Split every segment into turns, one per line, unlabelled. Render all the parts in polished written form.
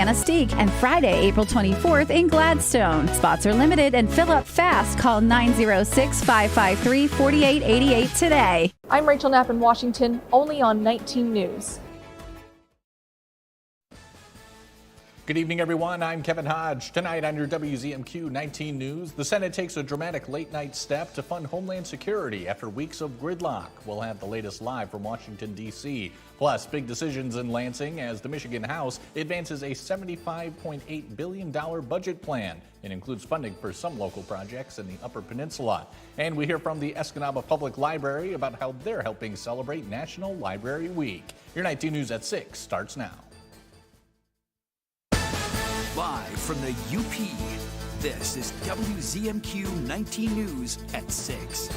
Anastique, and Friday, April 24th in Gladstone. Spots are limited and fill up fast. Call 906-553-4888 today.
I'm Rachel Knapp in Washington, only on 19 News.
Good evening, everyone. I'm Kevin Hodge. Tonight on your WZMQ 19 News, the Senate takes a dramatic late-night step to fund Homeland Security after weeks of gridlock. We'll have the latest live from Washington, D.C. Plus, big decisions in Lansing as the Michigan House advances a $75.8 billion budget plan. It includes funding for some local projects in the Upper Peninsula. And we hear from the Escanaba Public Library about how they're helping celebrate National Library Week. Your 19 News at 6 starts now.
Live from the UP, this is WZMQ 19 News at 6.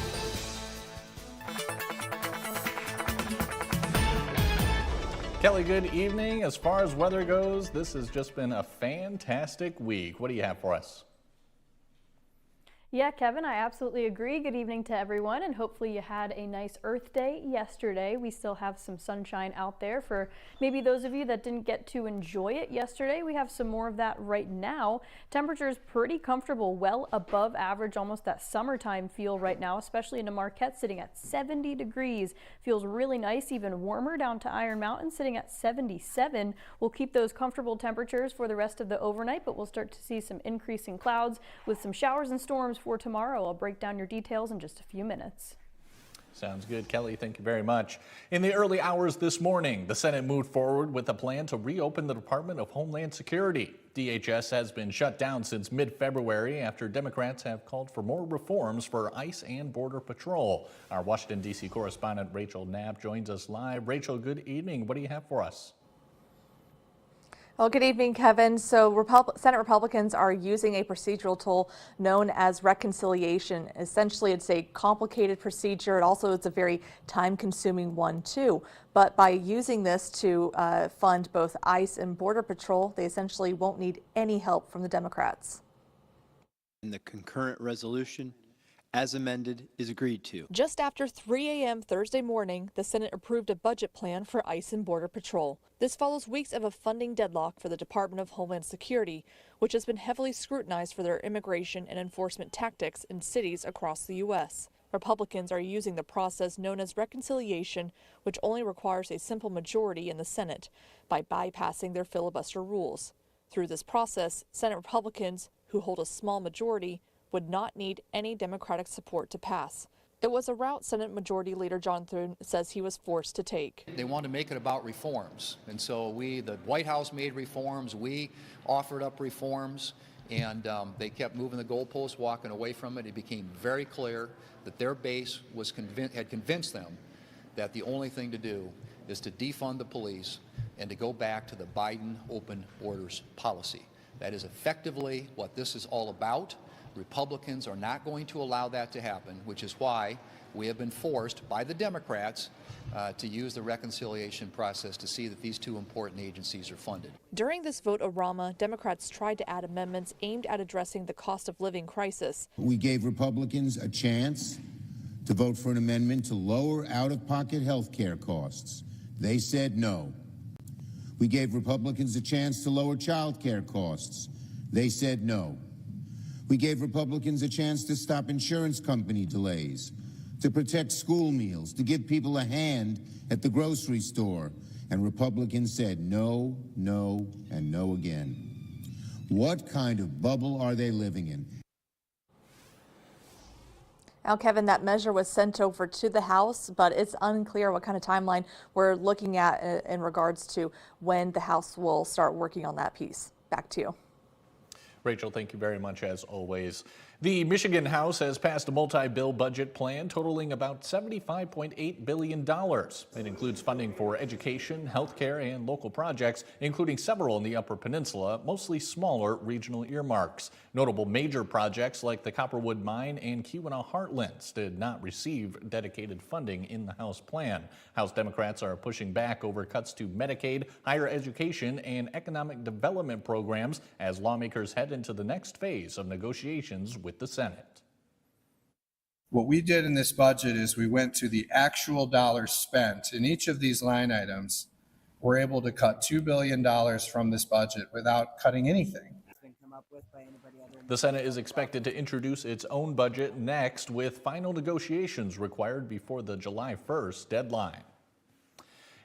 Kelly, good evening. As far as weather goes, this has just been a fantastic week. What do you have for us?
Yeah, Kevin, I absolutely agree. Good evening to everyone, and hopefully you had a nice Earth Day yesterday. We still have some sunshine out there for maybe those of you that didn't get to enjoy it yesterday. We have some more of that right now. Temperatures pretty comfortable, well above average, almost that summertime feel right now, especially into Marquette, sitting at 70 degrees. Feels really nice, even warmer down to Iron Mountain, sitting at 77. We'll keep those comfortable temperatures for the rest of the overnight, but we'll start to see some increasing clouds with some showers and storms for tomorrow. I'll break down your details in just a few minutes.
Sounds good, Kelly. Thank you very much. In the early hours this morning, the Senate moved forward with a plan to reopen the Department of Homeland Security. DHS has been shut down since mid-February after Democrats have called for more reforms for ICE and Border Patrol. Our Washington, D.C. correspondent Rachel Knapp joins us live. Rachel, good evening. What do you have for us?
Well, good evening, Kevin. So Senate Republicans are using a procedural tool known as reconciliation. Essentially, it's a complicated procedure. It also is a very time-consuming one, too. But by using this to fund both ICE and Border Patrol, they essentially won't need any help from the Democrats.
And the concurrent resolution, as amended, is agreed to.
Just after 3 a.m. Thursday morning, the Senate approved a budget plan for ICE and Border Patrol. This follows weeks of a funding deadlock for the Department of Homeland Security, which has been heavily scrutinized for their immigration and enforcement tactics in cities across the U.S. Republicans are using the process known as reconciliation, which only requires a simple majority in the Senate, by bypassing their filibuster rules. Through this process, Senate Republicans, who hold a small majority, would not need any Democratic support to pass. It was a route Senate Majority Leader John Thune says he was forced to take.
They want to make it about reforms, and so the White House made reforms, we offered up reforms, and they kept moving the goalposts, walking away from it. It became very clear that their base had convinced them that the only thing to do is to defund the police and to go back to the Biden open borders policy. That is effectively what this is all about. Republicans are not going to allow that to happen, which is why we have been forced by the Democrats to use the reconciliation process to see that these two important agencies are funded.
During this vote-a-rama, Democrats tried to add amendments aimed at addressing the cost of living crisis.
We gave Republicans a chance to vote for an amendment to lower out-of-pocket health care costs. They said no. We gave Republicans a chance to lower child care costs. They said no. We gave Republicans a chance to stop insurance company delays, to protect school meals, to give people a hand at the grocery store. And Republicans said no, no, and no again. What kind of bubble are they living in?
Now, Kevin, that measure was sent over to the House, but it's unclear what kind of timeline we're looking at in regards to when the House will start working on that piece. Back to you.
Rachel, thank you very much as always. The Michigan House has passed a multi-bill budget plan totaling about $75.8 billion. It includes funding for education, healthcare, and local projects, including several in the Upper Peninsula, mostly smaller regional earmarks. Notable major projects like the Copperwood Mine and Keweenaw Heartlands did not receive dedicated funding in the House plan. House Democrats are pushing back over cuts to Medicaid, higher education, and economic development programs as lawmakers head into the next phase of negotiations with the Senate.
What we did in this budget is we went to the actual dollars spent in each of these line items we're able to cut $2 billion from this budget without cutting anything.
The Senate is expected to introduce its own budget next, with final negotiations required before the July 1st deadline.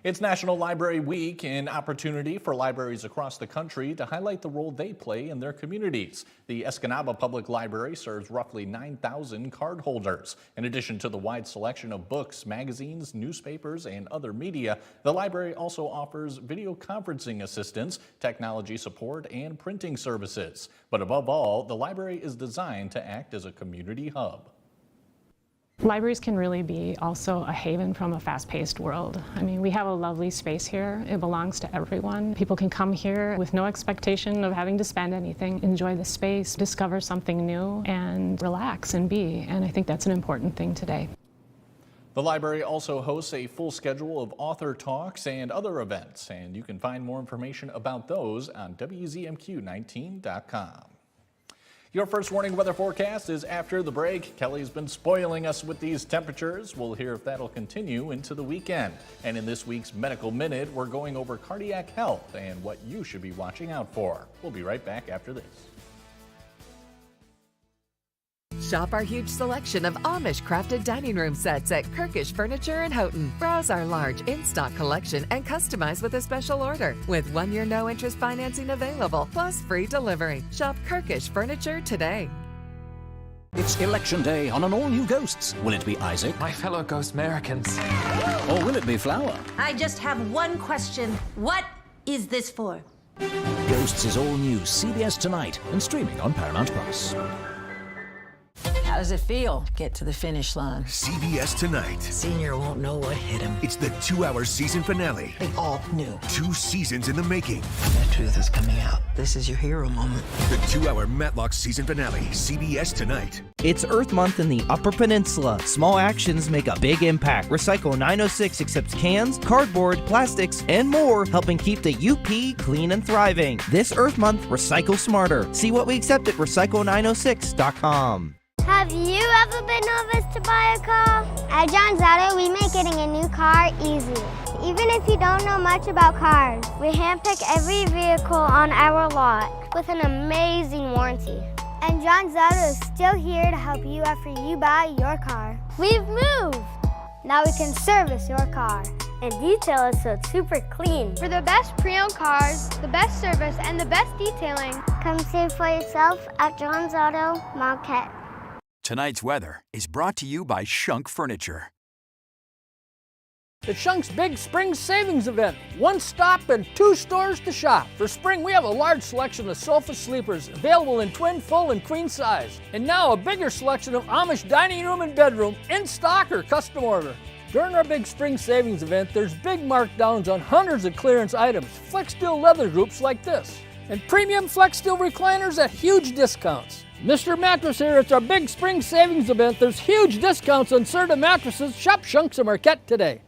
It's National Library Week, an opportunity for libraries across the country to highlight the role they play in their communities. The Escanaba Public Library serves roughly 9,000 cardholders. In addition to the wide selection of books, magazines, newspapers, and other media, the library also offers video conferencing assistance, technology support, and printing services. But above all, the library is designed to act as a community hub.
Libraries can really be also a haven from a fast-paced world. I mean, we have a lovely space here. It belongs to everyone. People can come here with no expectation of having to spend anything, enjoy the space, discover something new, and relax and be. And I think that's an important thing today.
The library also hosts a full schedule of author talks and other events, and you can find more information about those on WZMQ19.com. Your first warning weather forecast is after the break. Kelly's been spoiling us with these temperatures. We'll hear if that'll continue into the weekend. And in this week's Medical Minute, we're going over cardiac health and what you should be watching out for. We'll be right back after this.
Shop our huge selection of Amish crafted dining room sets at Kirkish Furniture in Houghton. Browse our large in-stock collection and customize with a special order. With 1-year no-interest financing available, plus free delivery. Shop Kirkish Furniture today.
It's Election Day on an all-new Ghosts. Will it be Isaac?
My fellow Ghost Americans.
Or will it be Flower?
I just have one question. What is this for?
Ghosts is all new CBS tonight and streaming on Paramount+.
How does it feel? Get to the finish line.
CBS tonight.
Senior won't know what hit him.
It's the 2-hour season finale.
They all knew.
2 seasons in the making.
The truth is coming out. This is your hero moment.
The 2-hour Matlock season finale. CBS tonight.
It's Earth Month in the Upper Peninsula. Small actions make a big impact. Recycle 906 accepts cans, cardboard, plastics, and more, helping keep the UP clean and thriving. This Earth Month, recycle smarter. See what we accept at recycle906.com.
Have you ever been nervous to buy a car? At John Zotto, we make getting a new car easy. Even if you don't know much about cars, we handpick every vehicle on our lot with an amazing warranty. And John Zotto is still here to help you after you buy your car. We've moved! Now we can service your car and detail it so it's super clean.
For the best pre-owned cars, the best service, and the best detailing,
come see for yourself at John's Auto Marquette.
Tonight's weather is brought to you by Shunk Furniture.
The Shunk's Big Spring Savings Event. 1 stop and 2 stores to shop. For spring, we have a large selection of sofa sleepers available in twin, full, and queen size. And now a bigger selection of Amish dining room and bedroom in stock or custom order. During our Big Spring Savings Event, there's big markdowns on hundreds of clearance items. Flex Steel leather groups like this. And premium Flex Steel recliners at huge discounts. Mr. Mattress here, it's our Big Spring Savings Event. There's huge discounts on certain mattresses. Shop Shunks and Marquette today.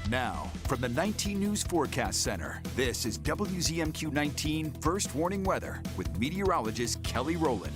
Now, from the 19 News Forecast Center, this is WZMQ 19 First Warning Weather with meteorologist Kelly Rowland.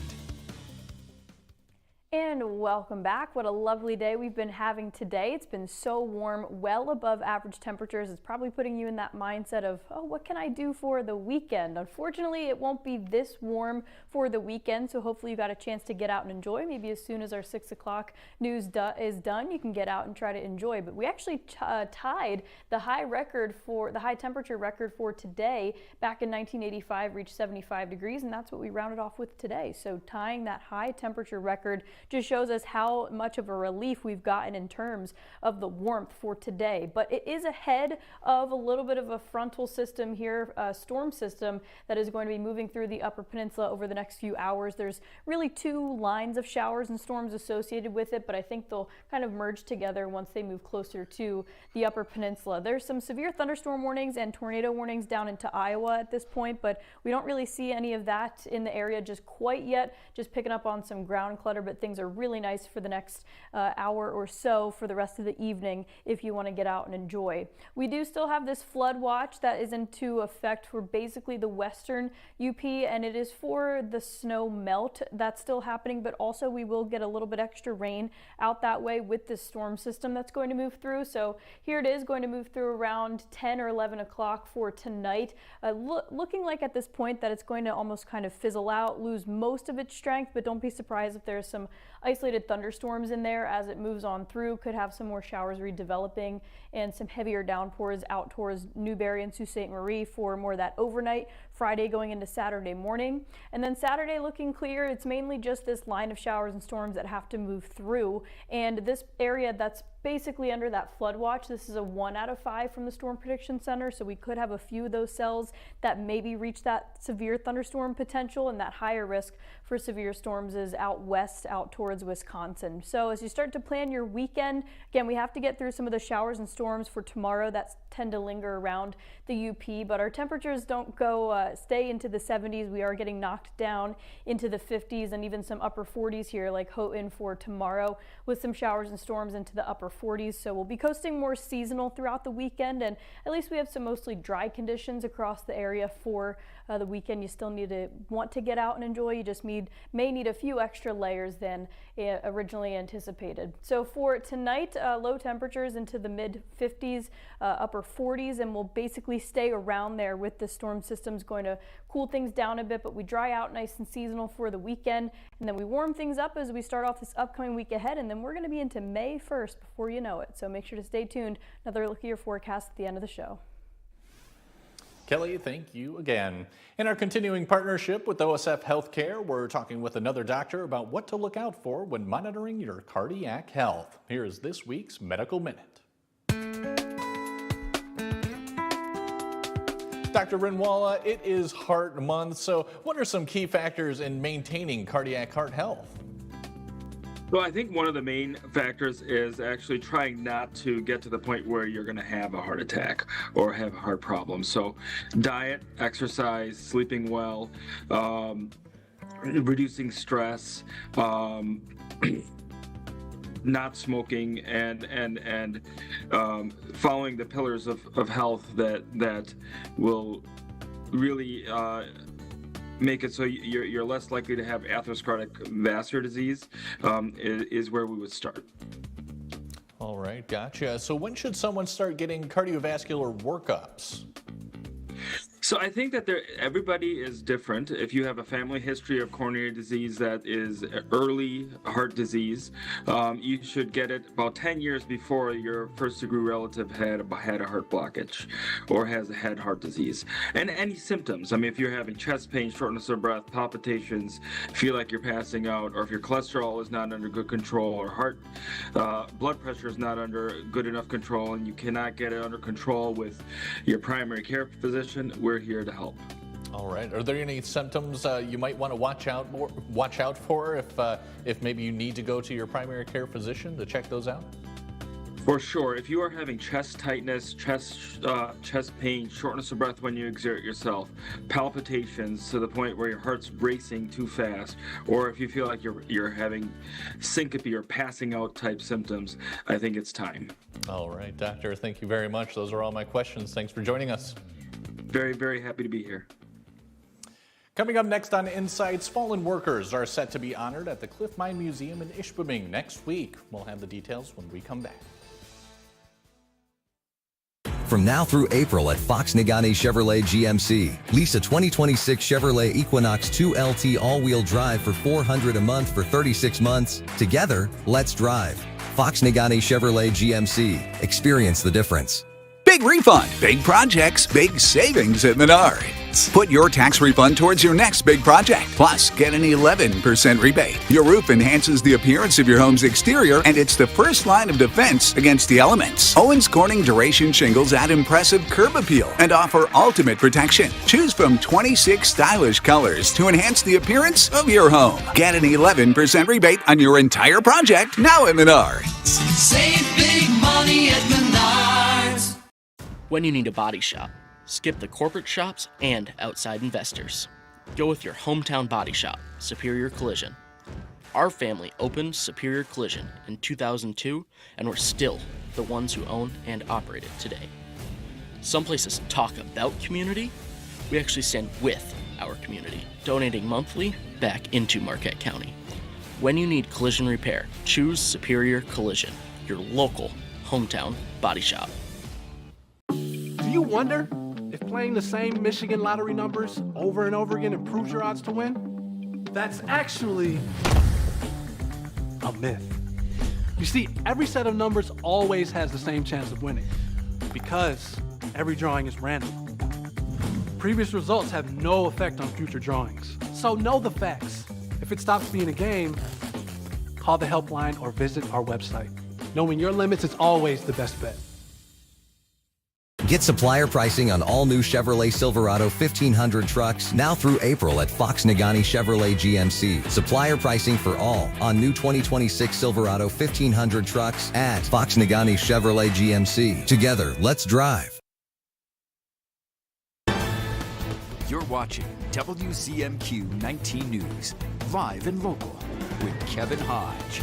And welcome back. What a lovely day we've been having today. It's been so warm, well above average temperatures. It's probably putting you in that mindset of, oh, what can I do for the weekend? Unfortunately, it won't be this warm for the weekend, so hopefully you got a chance to get out and enjoy. Maybe as soon as our 6 o'clock news is done, you can get out and try to enjoy. But we actually tied the high temperature record for today back in 1985, reached 75 degrees, and that's what we rounded off with today. So tying that high temperature record just shows us how much of a relief we've gotten in terms of the warmth for today. But it is ahead of a little bit of a frontal system here, a storm system that is going to be moving through the Upper Peninsula over the next few hours. There's really 2 lines of showers and storms associated with it, but I think they'll kind of merge together once they move closer to the Upper Peninsula. There's some severe thunderstorm warnings and tornado warnings down into Iowa at this point, but we don't really see any of that in the area just quite yet, just picking up on some ground clutter, but things are really nice for the next hour or so for the rest of the evening if you want to get out and enjoy. We do still have this flood watch that is into effect for basically the western UP, and it is for the snow melt that's still happening, but also we will get a little bit extra rain out that way with this storm system that's going to move through. So here it is, going to move through around 10 or 11 o'clock for tonight. Looking like at this point that it's going to almost kind of fizzle out, lose most of its strength, but don't be surprised if there's some isolated thunderstorms in there as it moves on through. Could have some more showers redeveloping and some heavier downpours out towards Newberry and Sault Ste. Marie for more of that overnight, Friday going into Saturday morning. And then Saturday looking clear. It's mainly just this line of showers and storms that have to move through. And this area that's basically under that flood watch, this is a 1 out of 5 from the Storm Prediction Center, so we could have a few of those cells that maybe reach that severe thunderstorm potential, and that higher risk for severe storms is out west, out towards Wisconsin. So as you start to plan your weekend, again, we have to get through some of the showers and storms for tomorrow that tend to linger around the UP, but our temperatures don't go stay into the 70s. We are getting knocked down into the 50s and even some upper 40s here, like Houghton for tomorrow, with some showers and storms into the upper 40s. So we'll be coasting more seasonal throughout the weekend, and at least we have some mostly dry conditions across the area for the weekend. You still want to get out and enjoy. You just may need a few extra layers than originally anticipated. So for tonight, low temperatures into the mid 50s, upper 40s, and we'll basically stay around there with the storm systems going to cool things down a bit, but we dry out nice and seasonal for the weekend, and then we warm things up as we start off this upcoming week ahead, and then we're going to be into May 1st before you know it. So make sure to stay tuned. Another look at your forecast at the end of the show.
Kelly, thank you again. In our continuing partnership with OSF Healthcare, we're talking with another doctor about what to look out for when monitoring your cardiac health. Here is this week's Medical Minute. Dr. Rinwala, it is Heart Month, so what are some key factors in maintaining cardiac heart health?
Well, I think one of the main factors is actually trying not to get to the point where you're going to have a heart attack or have a heart problem. So diet, exercise, sleeping well, reducing stress, not smoking, and following the pillars of health that will really make it so you're less likely to have atherosclerotic vascular disease is where we would start.
All right, gotcha. So when should someone start getting cardiovascular workups?
So I think that everybody is different. If you have a family history of coronary disease that is early heart disease, you should get it about 10 years before your first degree relative had a heart blockage or had heart disease. And any symptoms, I mean, if you're having chest pain, shortness of breath, palpitations, feel like you're passing out, or if your cholesterol is not under good control, or blood pressure is not under good enough control, and you cannot get it under control with your primary care physician, we're here to help.
All right. Are there any symptoms you might want to watch out for if maybe you need to go to your primary care physician to check those out?
For sure. If you are having chest tightness, chest pain, shortness of breath when you exert yourself, palpitations to the point where your heart's racing too fast, or if you feel like you're having syncope or passing out type symptoms, I think it's time.
All right, doctor. Thank you very much. Those are all my questions. Thanks for joining us.
Very, very happy to be here.
Coming up next on Insights, fallen workers are set to be honored at the Cliff Mine Museum in Ishpeming next week. We'll have the details when we come back.
From now through April at Fox Nagani Chevrolet GMC, lease a 2026 Chevrolet Equinox 2LT all-wheel drive for $400 a month for 36 months. Together, let's drive. Fox Nagani Chevrolet GMC. Experience the difference.
Big refund, big projects, big savings at Menards. Put your tax refund towards your next big project. Plus, get an 11% rebate. Your roof enhances the appearance of your home's exterior, and it's the first line of defense against the elements. Owens Corning Duration shingles add impressive curb appeal and offer ultimate protection. Choose from 26 stylish colors to enhance the appearance of your home. Get an 11% rebate on your entire project now at Menards.
Save big money at Menards.
When you need a body shop, skip the corporate shops and outside investors. Go with your hometown body shop, Superior Collision. Our family opened Superior Collision in 2002, and we're still the ones who own and operate it today. Some places talk about community. We actually stand with our community, donating monthly back into Marquette County. When you need collision repair, choose Superior Collision, your local hometown body shop.
Do you wonder if playing the same Michigan lottery numbers over and over again improves your odds to win? That's actually a myth. You see, every set of numbers always has the same chance of winning because every drawing is random. Previous results have no effect on future drawings. So know the facts. If it stops being a game, call the helpline or visit our website. Knowing your limits is always the best bet.
Get supplier pricing on all new Chevrolet Silverado 1500 trucks now through April at Fox Nagani Chevrolet GMC. Supplier pricing for all on new 2026 Silverado 1500 trucks at Fox Nagani Chevrolet GMC. Together, let's drive.
You're watching WZMQ 19 News, live and local with Kevin Hodge.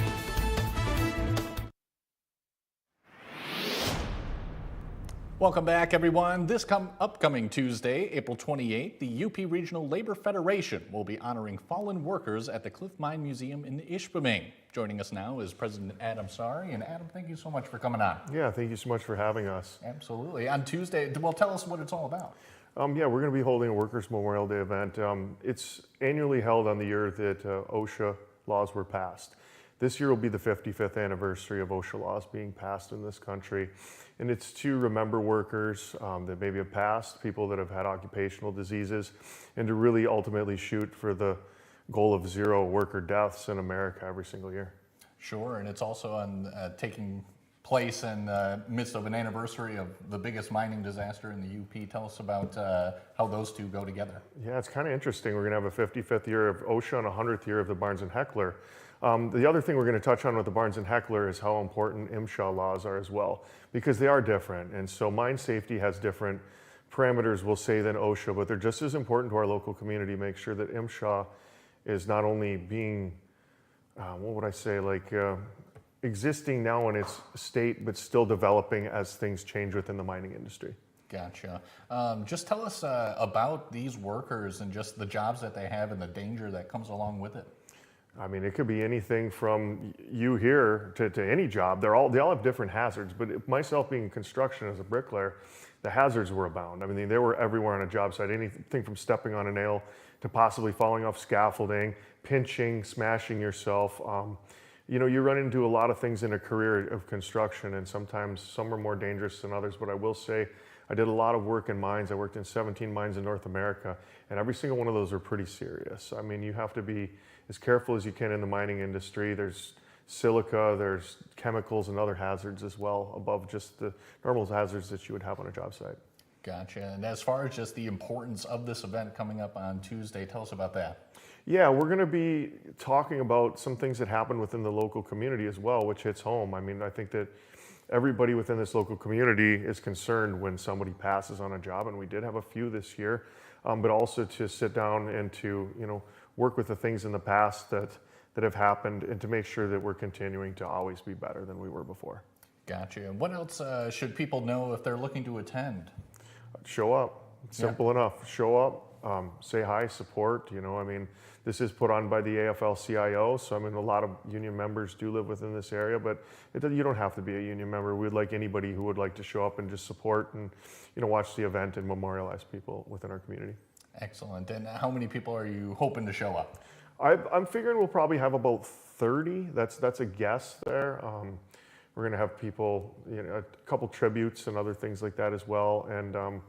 Welcome back, everyone. This upcoming Tuesday, April 28th, the UP Regional Labor Federation will be honoring fallen workers at the Cliff Mine Museum in Ishpeming. Joining us now is President Adam Sari. And Adam, thank you so much for coming on.
Yeah, thank you so much for having us.
Absolutely. On Tuesday, well, tell us what it's all about.
Yeah, we're going to be holding a Workers' Memorial Day event. It's annually held on the year that OSHA laws were passed. This year will be the 55th anniversary of OSHA laws being passed in this country. And it's to remember workers that maybe have passed, people that have had occupational diseases, and to really ultimately shoot for the goal of 0 worker deaths in America every single year.
Sure, and it's also on taking place in the midst of an anniversary of the biggest mining disaster in the UP. Tell us about how those two go together.
Yeah, it's kind of interesting. We're going to have a 55th year of OSHA and a 100th year of the Barnes & Heckler. The other thing we're going to touch on with the Barnes & Heckler is how important MSHA laws are as well, because they are different. And so mine safety has different parameters, we'll say, than OSHA, but they're just as important to our local community. Make sure that MSHA is not only being, what would I say, like existing now in its state, but still developing as things change within the mining industry.
Gotcha. Just tell us about these workers and just the jobs that they have and the danger that comes along with it.
I mean, it could be anything from you here to any job. They all have different hazards, but myself being in construction as a bricklayer, the hazards were abound. I mean, they were everywhere on a job site, anything from stepping on a nail to possibly falling off scaffolding, pinching, smashing yourself. You know, you run into a lot of things in a career of construction, and sometimes some are more dangerous than others, but I will say I did a lot of work in mines. I worked in 17 mines in North America, and every single one of those are pretty serious. I mean, you have to be as careful as you can in the mining industry. There's silica, there's chemicals and other hazards as well, above just the normal hazards that you would have on a job site.
Gotcha. And as far as just the importance of this event coming up on Tuesday, tell us about that.
Yeah, we're going to be talking about some things that happen within the local community as well, which hits home. I mean, I think that everybody within this local community is concerned when somebody passes on a job, and we did have a few this year, but also to sit down and to, you know, work with the things in the past that have happened and to make sure that we're continuing to always be better than we were before.
Gotcha. And what else should people know if they're looking to attend?
Show up. Simple enough. Show up, say hi, support. You know, I mean, this is put on by the AFL-CIO, so I mean, a lot of union members do live within this area, but you don't have to be a union member. We'd like anybody who would like to show up and just support and, you know, watch the event and memorialize people within our community.
Excellent. And how many people are you hoping to show up?
I'm figuring we'll probably have about 30. That's a guess there. We're going to have people, you know, a couple tributes and other things like that as well. And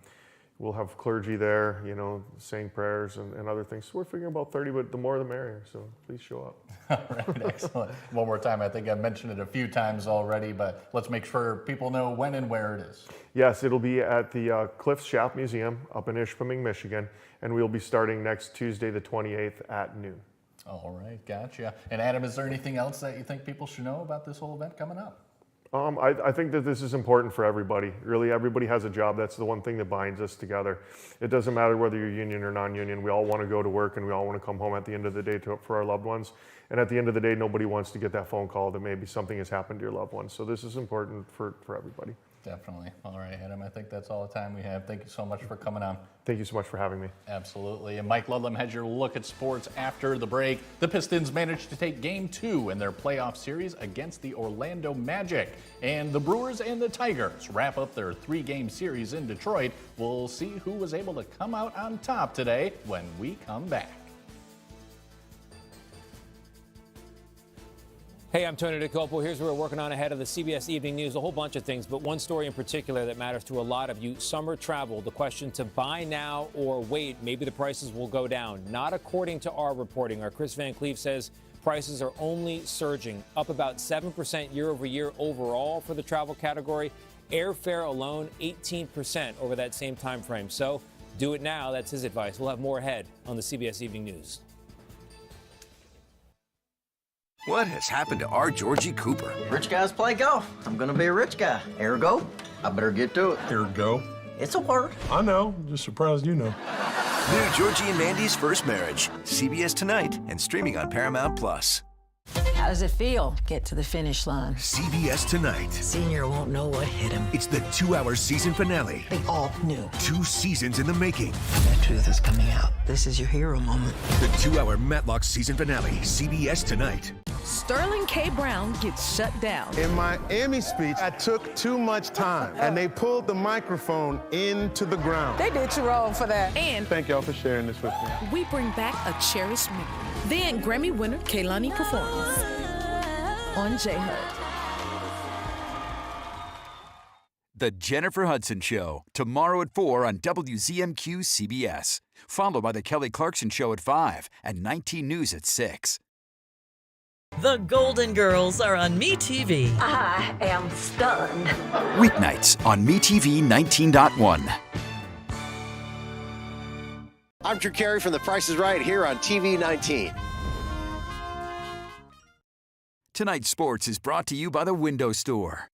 we'll have clergy there, you know, saying prayers and other things. So we're figuring about 30, but the more the merrier. So please show up.
All right, excellent. One more time. I think I've mentioned it a few times already, but let's make sure people know when and where it is.
Yes, it'll be at the Cliffs Shaft Museum up in Ishpeming, Michigan, and we'll be starting next Tuesday, the 28th at noon.
All right, gotcha. And Adam, is there anything else that you think people should know about this whole event coming up?
I think that this is important for everybody. Really, everybody has a job. That's the one thing that binds us together. It doesn't matter whether you're union or non-union. We all want to go to work and we all want to come home at the end of the day for our loved ones. And at the end of the day, nobody wants to get that phone call that maybe something has happened to your loved ones. So this is important for everybody.
Definitely. All right, Adam, I think that's all the time we have. Thank you so much for coming on.
Thank you so much for having me.
Absolutely. And Mike Ludlam has your look at sports after the break. The Pistons managed to take Game 2 in their playoff series against the Orlando Magic. And the Brewers and the Tigers wrap up their 3-game series in Detroit. We'll see who was able to come out on top today when we come back.
Hey, I'm Tony DeCopo. Here's what we're working on ahead of the CBS Evening News. A whole bunch of things, but one story in particular that matters to a lot of you. Summer travel, the question to buy now or wait. Maybe the prices will go down. Not according to our reporting. Our Chris Van Cleave says prices are only surging, up about 7% year over year overall for the travel category. Airfare alone, 18% over that same time frame. So do it now. That's his advice. We'll have more ahead on the CBS Evening News.
What has happened to our Georgie Cooper?
Rich guys play golf. I'm gonna be a rich guy. Ergo, I better get to it.
Ergo?
It's a word.
I know. Just surprised you know.
New Georgie and Mandy's First Marriage. CBS Tonight and streaming on Paramount+.
How does it feel? Get to the finish line.
CBS Tonight.
Senior won't know what hit him.
It's the 2-hour season finale.
They all knew.
2 seasons in the making.
The truth is coming out. This is your hero moment.
The 2-hour Matlock season finale. CBS Tonight.
Sterling K. Brown gets shut down.
In my Emmy speech, I took too much time, and they pulled the microphone into the ground.
They did you wrong for that. And
thank y'all for sharing this with me.
We bring back a cherished memory. Then Grammy winner Kehlani performs on J-Hood.
The Jennifer Hudson Show, tomorrow at 4 on WZMQ CBS. Followed by The Kelly Clarkson Show at 5 and 19 News at 6.
The Golden Girls are on MeTV.
I am stunned.
Weeknights on MeTV 19.1.
I'm Drew Carey from The Price is Right here on TV 19.
Tonight's sports is brought to you by the Window Store.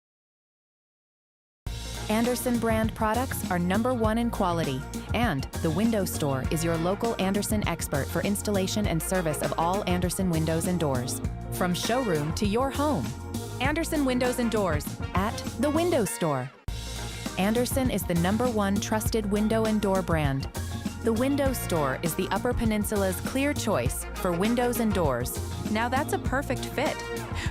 Andersen brand products are #1 in quality, and the Window Store is your local Andersen expert for installation and service of all Andersen windows and doors. From showroom to your home. Andersen Windows and Doors at the Window Store. Andersen is the #1 trusted window and door brand. The Window Store is the Upper Peninsula's clear choice for windows and doors. Now that's a perfect fit.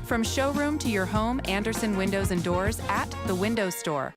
From showroom to your home, Andersen Windows and Doors at the Window Store.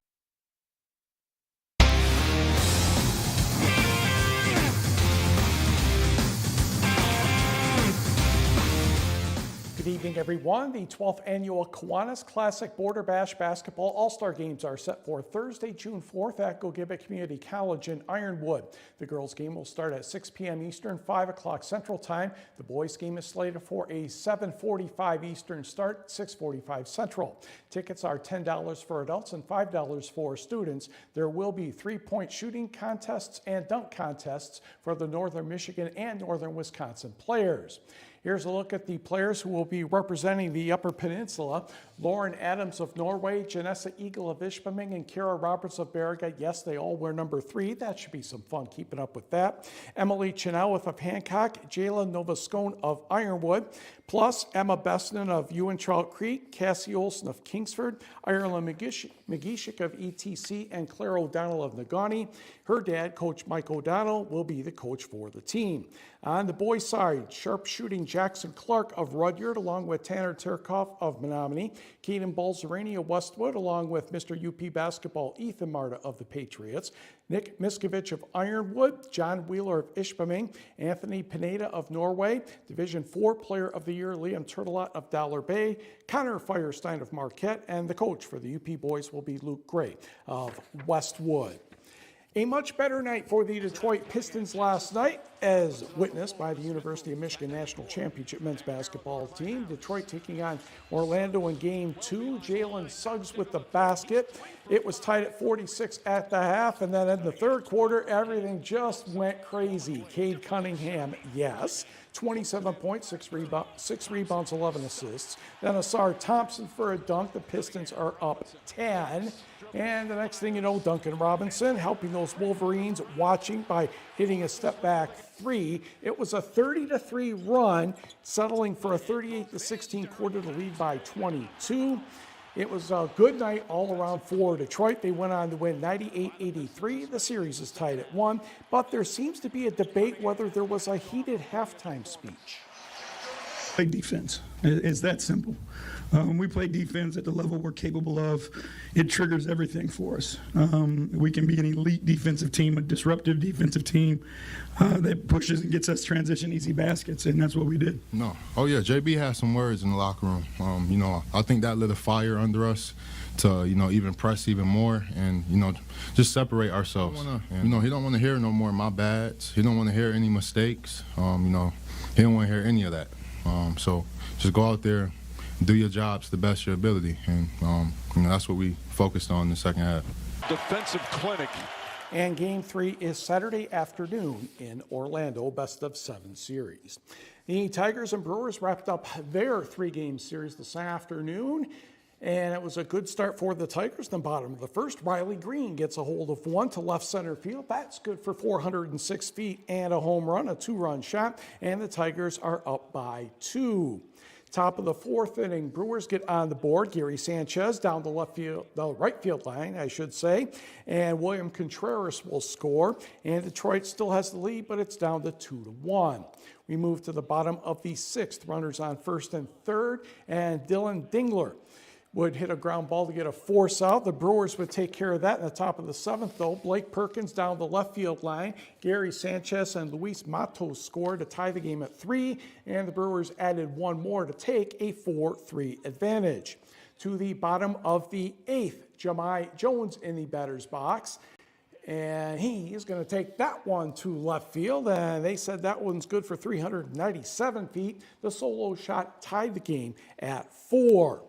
Good evening, everyone. The 12th annual Kiwanis Classic Border Bash Basketball All-Star Games are set for Thursday, June 4th at Gogebic Community College in Ironwood. The girls' game will start at 6 p.m. Eastern, 5 o'clock Central Time. The boys' game is slated for a 7:45 Eastern start, 6:45 Central. Tickets are $10 for adults and $5 for students. There will be 3-point shooting contests and dunk contests for the Northern Michigan and Northern Wisconsin players. Here's a look at the players who will be representing the Upper Peninsula. Lauren Adams of Norway, Janessa Eagle of Ishpeming, and Kara Roberts of Barragate. Yes, they all wear number 3. That should be some fun keeping up with that. Emily Chenoweth of Hancock, Jayla Novascone of Ironwood, plus Emma Bessnan of Ewan Trout Creek, Cassie Olson of Kingsford, Ireland McGeeshik of ETC, and Claire O'Donnell of Negaunee. Her dad, Coach Mike O'Donnell, will be the coach for the team. On the boys' side, sharpshooting Jackson Clark of Rudyard, along with Tanner Terkoff of Menominee, Keaton Balzerani of Westwood, along with Mr. UP basketball Ethan Marta of the Patriots, Nick Miskovich of Ironwood, John Wheeler of Ishpeming, Anthony Pineda of Norway, Division IV Player of the Year Liam Turtelot of Dollar Bay, Connor Firestein of Marquette, and the coach for the UP boys will be Luke Gray of Westwood. A much better night for the Detroit Pistons last night. as witnessed by the University of Michigan National Championship men's basketball team. Detroit taking on Orlando in Game 2. Jalen Suggs with the basket. It was tied at 46 at the half, and then in the third quarter, everything just went crazy. Cade Cunningham, yes. 27 points, 6 rebounds, 11 assists. Then Asar Thompson for a dunk. The Pistons are up 10. And the next thing you know, Duncan Robinson helping those Wolverines watching by hitting a step back 3. It was a 30-3 run, settling for a 38-16 quarter to lead by 22. It was a good night all around for Detroit. They went on to win 98-83. The series is tied at 1, but there seems to be a debate whether there was a heated halftime speech.
Play defense. It's that simple. When we play defense at the level we're capable of, it triggers everything for us. We can be an elite defensive team, a disruptive defensive team that pushes and gets us transition easy baskets, and that's what we did.
No. Oh, yeah, JB had some words in the locker room. I think that lit a fire under us to, even press even more and, just separate ourselves. He don't want to hear no more my bads. He don't want to hear any mistakes. He don't want to hear any of that. So just go out there, do your job to the best of your ability, and that's what we focused on in the second half.
Defensive clinic.
And Game 3 is Saturday afternoon in Orlando, best of 7 series. The Tigers and Brewers wrapped up their 3-game series this afternoon, and it was a good start for the Tigers. In the bottom of the first, Riley Green gets a hold of one to left center field. That's good for 406 feet and a home run, a 2-run shot, and the Tigers are up by 2. Top of the 4th inning, Brewers get on the board. Gary Sanchez down the right field line, I should say, and William Contreras will score. And Detroit still has the lead, but it's down to 2-1. We move to the bottom of the 6th. Runners on 1st and 3rd, and Dylan Dingler would hit a ground ball to get a force out. The Brewers would take care of that in the top of the 7th, though. Blake Perkins down the left field line. Gary Sanchez and Luis Matos scored to tie the game at 3, and the Brewers added one more to take a 4-3 advantage. To the bottom of the 8th, Jahmai Jones in the batter's box. And he is going to take that one to left field, and they said that one's good for 397 feet. The solo shot tied the game at 4.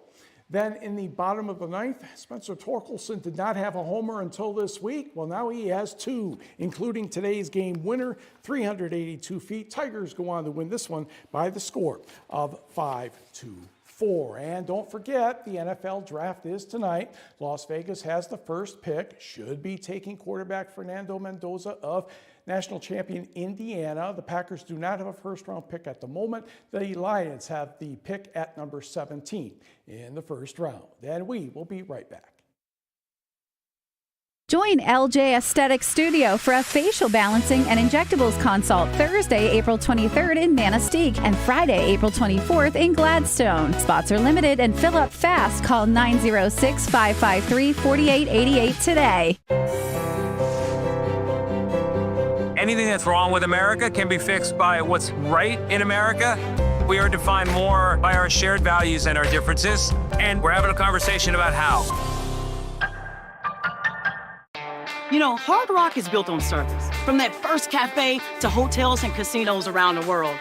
Then in the bottom of the 9th, Spencer Torkelson did not have a homer until this week. Well, now he has 2, including today's game winner, 382 feet. Tigers go on to win this one by the score of 5-4. And don't forget, the NFL draft is tonight. Las Vegas has the first pick, should be taking quarterback Fernando Mendoza of national champion Indiana. The Packers do not have a first-round pick at the moment. The Lions have the pick at number 17 in the first round. Then we will be right back.
Join LJ Aesthetic Studio for a facial balancing and injectables consult Thursday, April 23rd in Manistee and Friday, April 24th in Gladstone. Spots are limited and fill up fast. Call 906-553-4888 today.
Anything that's wrong with America can be fixed by what's right in America. We are defined more by our shared values and our differences, and we're having a conversation about how.
You know, Hard Rock is built on service, from that first cafe to hotels and casinos around the world.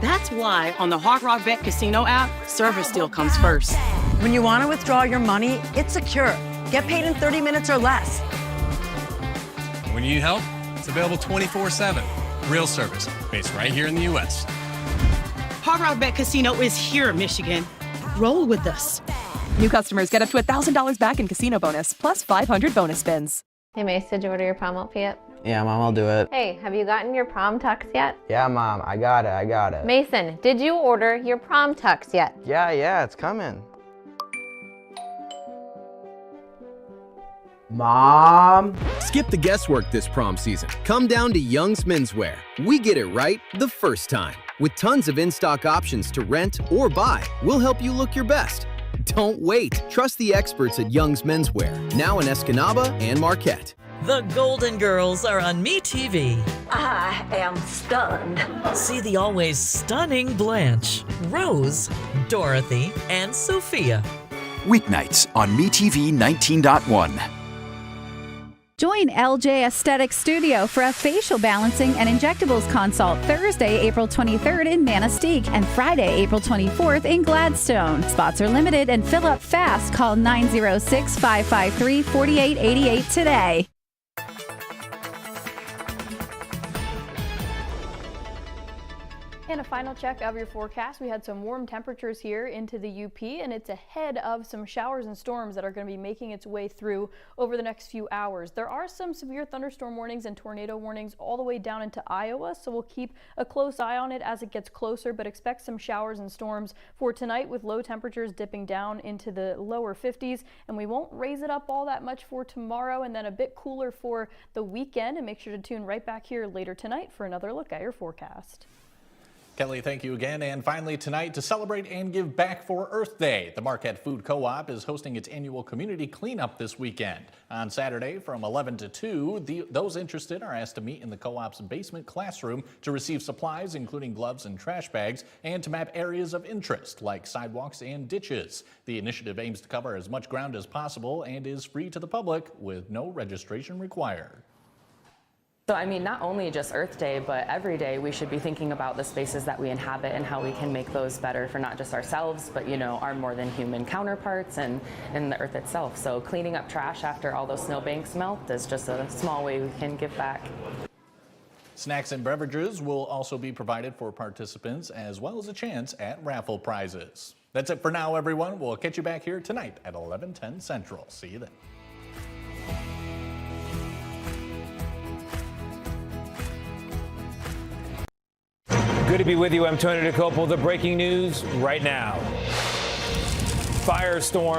That's why on the Hard Rock Bet Casino app, service still comes first.
When you want to withdraw your money, it's secure. Get paid in 30 minutes or less.
When you need help, it's available 24/7. Real service, based right here in the U.S.
Hard Rock Bet Casino is here, Michigan. Roll with us.
New customers get up to $1,000 back in casino bonus, plus 500 bonus spins.
Hey, Mace, did you order your prom outfit yet?
Yeah, Mom, I'll do it.
Hey, have you gotten your prom tux yet?
Yeah, Mom, I got it.
Mason, did you order your prom tux yet?
Yeah, it's coming. Mom?
Skip the guesswork this prom season. Come down to Young's Menswear. We get it right the first time. With tons of in-stock options to rent or buy, we'll help you look your best. Don't wait. Trust the experts at Young's Menswear, now in Escanaba and Marquette.
The Golden Girls are on MeTV.
I am stunned.
See the always stunning Blanche, Rose, Dorothy, and Sophia.
Weeknights on MeTV 19.1.
Join LJ Aesthetic Studio for a facial balancing and injectables consult Thursday, April 23rd in Manistee and Friday, April 24th in Gladstone. Spots are limited and fill up fast. Call 906-553-4888 today.
And a final check of your forecast. We had some warm temperatures here into the UP, and it's ahead of some showers and storms that are going to be making its way through over the next few hours. There are some severe thunderstorm warnings and tornado warnings all the way down into Iowa, so we'll keep a close eye on it as it gets closer, but expect some showers and storms for tonight with low temperatures dipping down into the lower 50s, and we won't raise it up all that much for tomorrow, and then a bit cooler for the weekend. And make sure to tune right back here later tonight for another look at your forecast.
Kelly, thank you again. And finally tonight, to celebrate and give back for Earth Day, the Marquette Food Co-op is hosting its annual community cleanup this weekend. On Saturday from 11 to 2, those interested are asked to meet in the co-op's basement classroom to receive supplies, including gloves and trash bags, and to map areas of interest like sidewalks and ditches. The initiative aims to cover as much ground as possible and is free to the public with no registration required.
So I mean, not only just Earth Day, but every day we should be thinking about the spaces that we inhabit and how we can make those better for not just ourselves, but our more than human counterparts and the Earth itself. So cleaning up trash after all those snowbanks melt is just a small way we can give back.
Snacks and beverages will also be provided for participants, as well as a chance at raffle prizes. That's it for now, everyone. We'll catch you back here tonight at 11:10 Central. See you then.
Good to be with you. I'm Tony DeCopo. The breaking news right now. Firestorm.